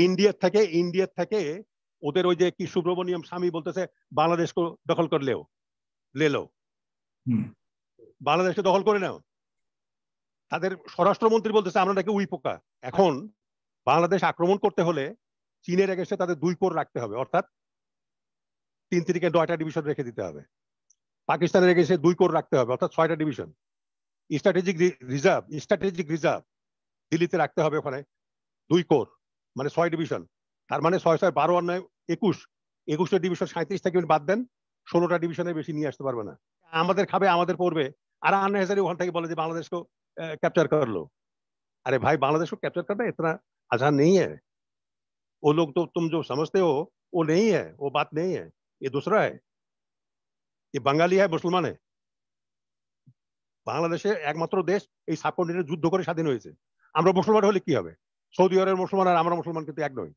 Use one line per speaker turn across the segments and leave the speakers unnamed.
India থেকে ওদের ওই যে কি সুব্রমণিয়ম স্বামী বলতেছে বাংলাদেশকে দখল করলেও লেলো, বাংলাদেশকে দখল করে নাও। তাদের স্বরাষ্ট্রমন্ত্রী বলতেছে আমরা নাকি উই পোকা। এখন বাংলাদেশ আক্রমণ করতে হলে চীনের এগেইনস্টে তাদের 2 কোর রাখতে হবে, অর্থাৎ 3 থেকে 9টা ডিভিশন রেখে দিতে হবে। পাকিস্তানের এগেইনস্টে 2 কোর রাখতে হবে, অর্থাৎ 6টা ডিভিশন। স্ট্র্যাটেজিক রিজার্ভ দিল্লিতে রাখতে হবে, ওখানে 2 কোর মানে 6 ডিভিশন। তার মানে 6 6 12 আর 9 21টা ডিভিশন 37 থেকে বাদ দেন, 16টা ডিভিশনের বেশি নিয়ে আসতে পারবে না। আমাদের খাবে, আমাদের পড়বে, আর আননেসেসারি ওখান থেকে বলে যে বাংলাদেশকে कैप्चर कर लो। अरे भाई बांग्लादेश को कैप्चर करना इतना आसान नहीं है। वो लोग तो तुम जो समझते हो वो नहीं है, वो बात नहीं है, ये दूसरा है। ये बंगाली है, मुसलमान है। বাংলাদেশের একমাত্র দেশ এই সাবকন্টিনেন্টে যুদ্ধ করে স্বাধীন হয়েছে। আমরা মুসলমান হলে কি হবে? সৌদি আরবের মুসলমান আর আমরা মুসলমান কিন্তু এক নই।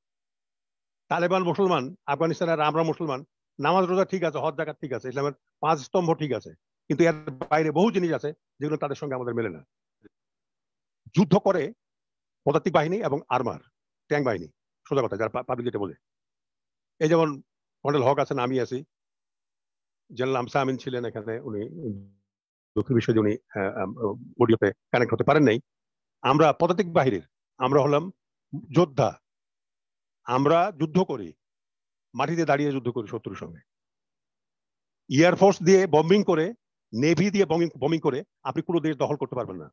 তালেবান মুসলমান, আফগানিস্তান আর আমরা মুসলমান। নামাজ রোজা ঠিক আছে, হজ যাকাত ঠিক আছে, ইসলামের 5 স্তম্ভ ঠিক আছে, কিন্তু এর বাইরে বহু জিনিস আছে যেগুলো তাদের সঙ্গে আমাদের মেলে না। যুদ্ধ করে পদাতিক বাহিনী এবং আর্মার ট্যাঙ্ক বাহিনী, সোজা কথা যারা পাবলিক যেটা বলে। এই যেমন কর্নেল হক আছেন, আমি আছি, জেনারেল আমসা আমিন ছিলেন এখানে, উনি দক্ষিণ বিশ্বে উনি অডিওতে কানেক্ট হতে পারেন নাই। আমরা পদাতিক বাহিনীর, আমরা হলাম যোদ্ধা। আমরা যুদ্ধ করি, মাটিতে দাঁড়িয়ে যুদ্ধ করি শত্রুর সঙ্গে। এয়ারফোর্স দিয়ে বম্বিং করে, নেভি দিয়ে বম্বিং করে আপনি পুরো দেশ দখল করতে পারবেন না।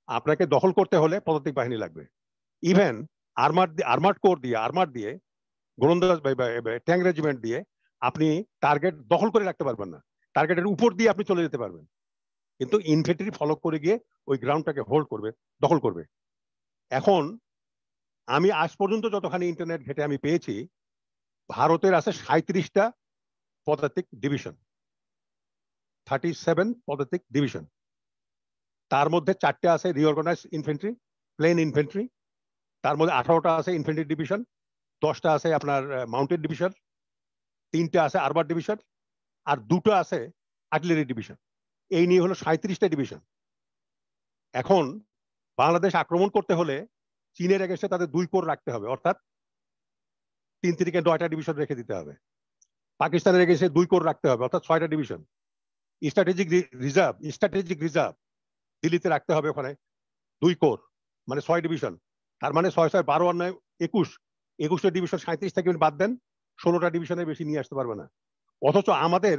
আপনাকে দখল করতে হলে পদাতিক বাহিনী লাগবে। ইভেন আর্মার্ড দিয়ে গোলন্দাজ ট্যাঙ্ক রেজিমেন্ট দিয়ে আপনি টার্গেট দখল করে রাখতে পারবেন না। টার্গেটের উপর দিয়ে আপনি চলে যেতে পারবেন, কিন্তু ইনফ্যান্ট্রি ফলো করে গিয়ে ওই গ্রাউন্ডটাকে হোল্ড করবে, দখল করবে। এখন আমি আজ পর্যন্ত যতখানি ইন্টারনেট ঘেটে আমি পেয়েছি, ভারতের আছে 37টা পদাতিক ডিভিশন, 37 পদাতিক ডিভিশন। তার মধ্যে 4টে আছে রিঅর্গানাইজ ইনফ্যান্ট্রি, প্লেন ইনফ্যান্ট্রি। তার মধ্যে 18টা আছে ইনফ্যান্ট্রি ডিভিশন, 10টা আছে আপনার মাউন্টেড ডিভিশন, 3টে আছে আরমার ডিভিশন, আর 2টো আছে আর্টিলারি ডিভিশন। এই নিয়ে হলো 37টা ডিভিশন। এখন বাংলাদেশ আক্রমণ করতে হলে চীনের এগেইনস্টে তাদের 2 কোর রাখতে হবে, অর্থাৎ 3 থেকে 9টা ডিভিশন রেখে দিতে হবে। পাকিস্তানের এগেইনস্টে 2 কোর রাখতে হবে, অর্থাৎ 6টা ডিভিশন। স্ট্র্যাটেজিক রিজার্ভ দিল্লিতে রাখতে হবে, ওখানে 2 কোর মানে 6 ডিভিশন। তার মানে 6 6 12 আর 9 21টা ডিভিশন 37 থেকে বাদ দেন, 16টা ডিভিশনের বেশি নিয়ে আসতে পারবে না। অথচ আমাদের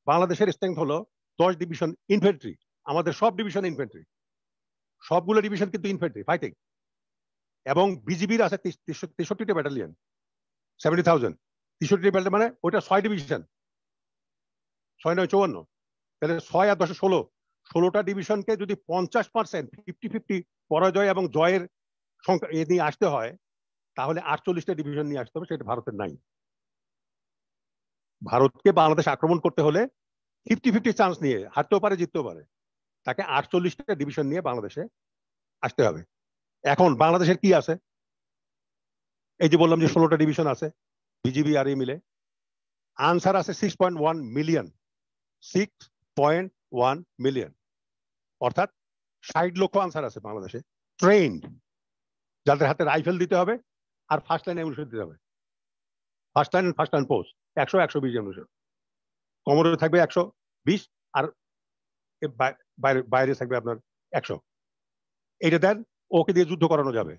বাংলাদেশের স্ট্রেংথ হলো 10 ডিভিশন ইনফ্যান্ট্রি। আমাদের সব ডিভিশন ইনফ্যান্ট্রি, সবগুলো ডিভিশন কিন্তু ইনফ্যান্ট্রি ফাইটিং। এবং বিজিবির আছে 63টা ব্যাটালিয়ন, 70,000। 63টা ব্যাটালিয়ন মানে ওইটা 6 ডিভিশন, 6 9 54। তাহলে 6 আর 10 16টা ডিভিশনকে যদি 50% 50-50 পরাজয় এবং জয়ের সংখ্যা এ নিয়ে আসতে হয়, তাহলে 48টা ডিভিশন নিয়ে আসতে হবে। সেটা ভারতের নাই। ভারতকে বাংলাদেশ আক্রমণ করতে হলে 50-50 চান্স নিয়ে হারতেও পারে, জিততেও পারে। তাকে 48টা ডিভিশন নিয়ে বাংলাদেশে আসতে হবে। এখন বাংলাদেশের কি আছে? এই যে বললাম যে 16টা ডিভিশন আছে বিজিবি আর মিলে। আনসার আছে 6.1 মিলিয়ন, 6.1 মিলিয়ন, অর্থাৎ 60 লক্ষ আনসার আছে বাংলাদেশে, ট্রেন্ড, যাদের হাতে রাইফেল দিতে হবে আর ফার্স্ট লাইন অ্যামুনিশন দিতে হবে। ফার্স্ট লাইন পোস্ট 100-120 অ্যামুনিশন, কমরে থাকবে 120, আর বাইরে থাকবে আপনার 100। এটা দেন, ওকে দিয়ে যুদ্ধ করানো যাবে।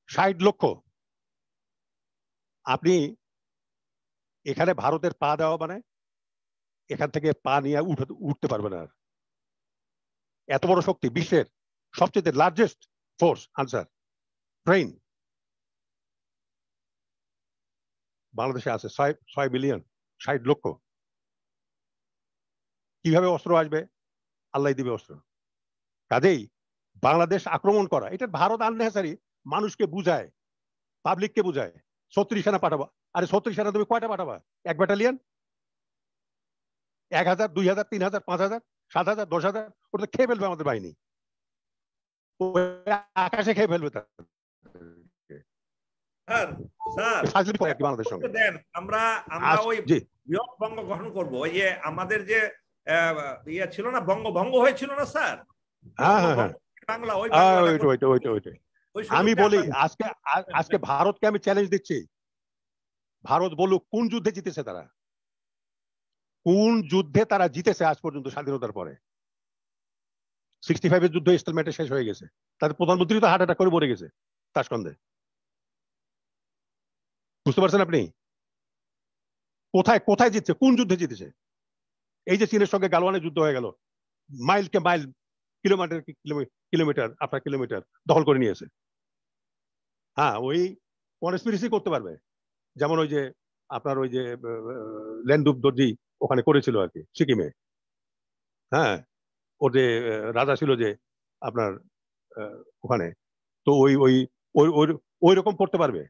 60 লক্ষ। আপনি এখানে ভারতের পা দেওয়া মানে এখান থেকে পা নিয়ে উঠতে পারবে না। এত বড় শক্তি, বিশ্বের সবচেয়ে লার্জেস্ট ফোর্স আনসার ট্রেন বাংলাদেশে আছে 6 মিলিয়ন, 60 লক্ষ। কিভাবে অস্ত্র আসবে? আল্লাহ দিবে অস্ত্র। কাজেই বাংলাদেশ আক্রমণ করা, এটা ভারত আননেসেসারি মানুষকে বুঝায়, পাবলিককে বুঝায় 36 সেনা পাঠাবো। আরে 36 সেনা তুমি কয়টা পাঠাবা? 1 ব্যাটালিয়ন, 1000, 2000, 3000, 5000, 7000, 10,000? ওটা খেয়ে ফেলবে আমাদের বাহিনী, আকাশে খেয়ে ফেলবে।
আমরা ওই বৃহৎ বঙ্গ গঠন করবো। ওই যে আমাদের যে ইয়ে ছিল না, বঙ্গভঙ্গ হয়েছিল না স্যার, বাংলা, ওই
আমি বলি আজকে আজকে ভারতকে আমি চ্যালেঞ্জ দিচ্ছি, ভারত বলুক কোন যুদ্ধে জিতেছে তারা, কোন যুদ্ধে তারা জিতেছে আজ পর্যন্ত স্বাধীনতার পরে। 65 এর যুদ্ধ স্টেলমেটে শেষ হয়ে গেছে, তাদের প্রধানমন্ত্রী তো হার্ট অ্যাটাক করে মরে গেছে তাসকন্দে। বুঝতে পারছেন আপনি? কোথায় কোথায় জিতছে, কোন যুদ্ধে জিতেছে? এই যে চীনের সঙ্গে গালওয়ানের যুদ্ধ হয়ে গেল, মাইলকে মাইল, কিলোমিটার কিলোমিটার আপনার কিলোমিটার দখল করে নিয়েছে। হ্যাঁ, ওই কনস্পিরেসি করতে পারবে, যেমন ওই যে আপনার ওই যে লেনদুপ দর্জি ওখানে করেছিল আর কি সিকিমে। হ্যাঁ, ওর যে রাজা ছিল যে আপনার ওখানে, তো ওই ওই ওই ওই রকম করতে পারবে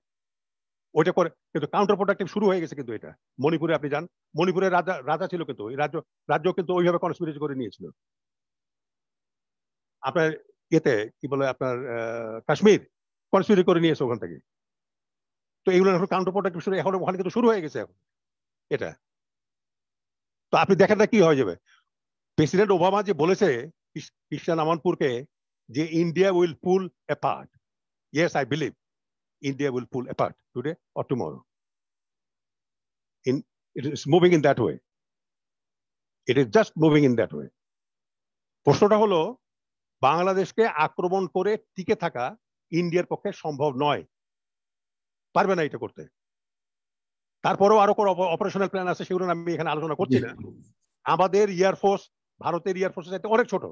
ওইটা করে, কিন্তু কাউন্টার প্রোডাক্টিভ শুরু হয়ে গেছে। কিন্তু এটা মণিপুরে আপনি যান, মণিপুরের রাজা রাজা ছিল, কিন্তু ওই রাজ্য কিন্তু ওইভাবে কনস্পিরেসি করে নিয়েছিল। আপনার ইয়েতে কি বলে আপনার কাশ্মীর কনস্পিরেসি করে নিয়েছে ওখান থেকে। তো এইগুলো এখন কাউন্টার প্রোডাক্টিভ শুরু এখন ওখানে কিন্তু শুরু হয়ে গেছে এখন এটা। তো আপনি দেখেন না কি হয়ে যাবে। প্রেসিডেন্ট ওবামা যে বলেছে ক্রিশ্চিয়ান আমানপুরকে যে India will pool apart, yes I believe India will pull apart today or tomorrow. It is moving in that way. It is just moving in that way. প্রশ্নটা হলো, বাংলাদেশকে আক্রমণ করে টিকে থাকা ইন্ডিয়ার পক্ষে সম্ভব নয়, পারবে না এটা করতে। তারপরেও আরো কোনো অপারেশনাল প্ল্যান আছে, সেগুলো আমি এখানে আলোচনা করছি না। আমাদের এয়ারফোর্স ভারতের এয়ারফোর্সের চাইতে অনেক ছোট,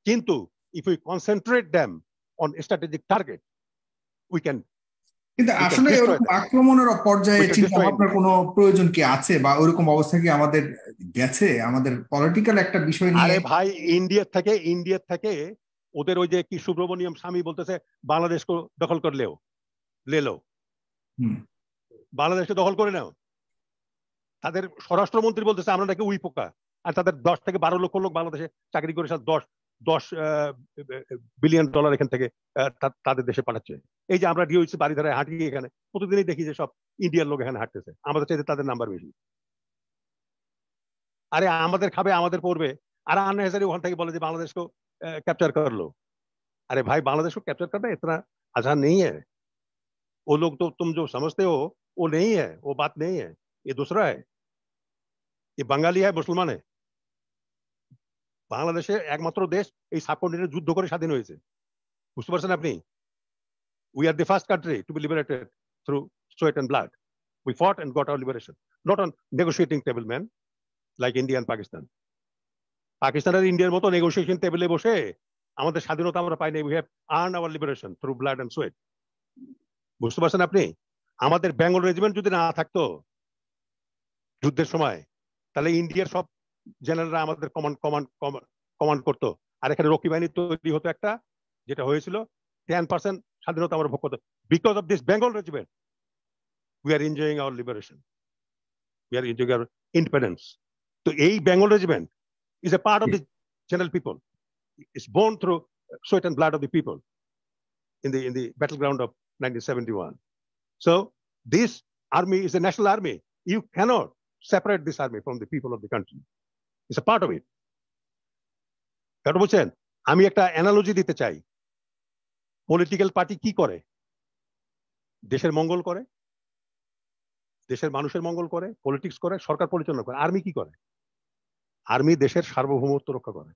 কিন্তু if we concentrate them on strategic target we can.
কিন্তু আসলে এরকম আক্রমণের পর্যায়ে চিন্তা ভাবনার কোনো প্রয়োজন কি আছে, বা ওইরকম অবস্থা কি আমাদের গেছে? আমাদের পলিটিক্যাল একটা বিষয় নিয়ে।
আরে ভাই, ইন্ডিয়ার থেকে ওদের ওই যে কি সুব্রমণিয়ম স্বামী বলতেছে বাংলাদেশকে দখল করলেও লেলো, বাংলাদেশকে দখল করে নাও। তাদের স্বরাষ্ট্রমন্ত্রী বলতেছে আমরা নাকি উই পোকা, আর তাদের 10 থেকে 12 লক্ষ লোক বাংলাদেশে চাকরি করে 10 বিলিয়ন ডলার এখান থেকে তাদের দেশে পাঠাচ্ছে। এই যে আমরা ডিওইসি বাড়ি ধারে হাঁটি, এখানে প্রতিদিনই দেখি যে সব ইন্ডিয়ার লোক এখানে হাঁটতেছে, আমাদের চাইতে তাদের নাম্বার বেশি। আরে আমাদের খাবে, আমাদের পড়বে, আর আননেসারি ওখান থেকে বলে যে বাংলাদেশকে कैप्चर कर लो। अरे भाई, बांग्लादेश को कैप्चर करना इतना आसान नहीं है। वो लोग तो तुम जो समझते हो वो नहीं है, वो बात नहीं है, ये दूसरा है। ये बंगाली है, मुसलमान है। বাংলাদেশে একমাত্র দেশ এই সাবকন্টিনেন্টে যুদ্ধ করে স্বাধীন হয়েছে, বুঝতে পারছেন আপনি? We are the first country to be liberated through sweat and blood. We fought and got our liberation, not on negotiating table, man, like India and Pakistan. Pakistan আর ইন্ডিয়ার মতো নেগোসিয়েশন টেবিলে বসে আমাদের স্বাধীনতা আমরা পাইনি। We have earn our liberation through blood and sweat. বুঝতে পারছেন আপনি? আমাদের বেঙ্গল রেজিমেন্ট যদি না থাকতো যুদ্ধের সময়, তাহলে ইন্ডিয়ার সব জেনারেলরা আমাদের কমান্ড করতো, আর এখানে রক্ষী বাহিনী তৈরি হতো একটা, যেটা হয়েছিল 10% স্বাধীনতা আমরা ভোগ করতো। Because of this Bengal regiment we are enjoying our liberation, we are enjoying hour independence. তো এই Bengal regiment is a part of the general people. It's born through sweat and blood of the people in the battleground of 1971. So this army is a national army. You cannot separate this army from the people of the country. It's a part of it. কারণ বুঝছেন, আমি একটা analogy দিতে চাই। Political party কি করে? দেশের মঙ্গল করে, দেশের মানুষের মঙ্গল করে, পলিটিক্স করে, সরকার পরিচালনা করে। আর্মি কি করে? আর্মি দেশের সার্বভৌমত্ব রক্ষা করে।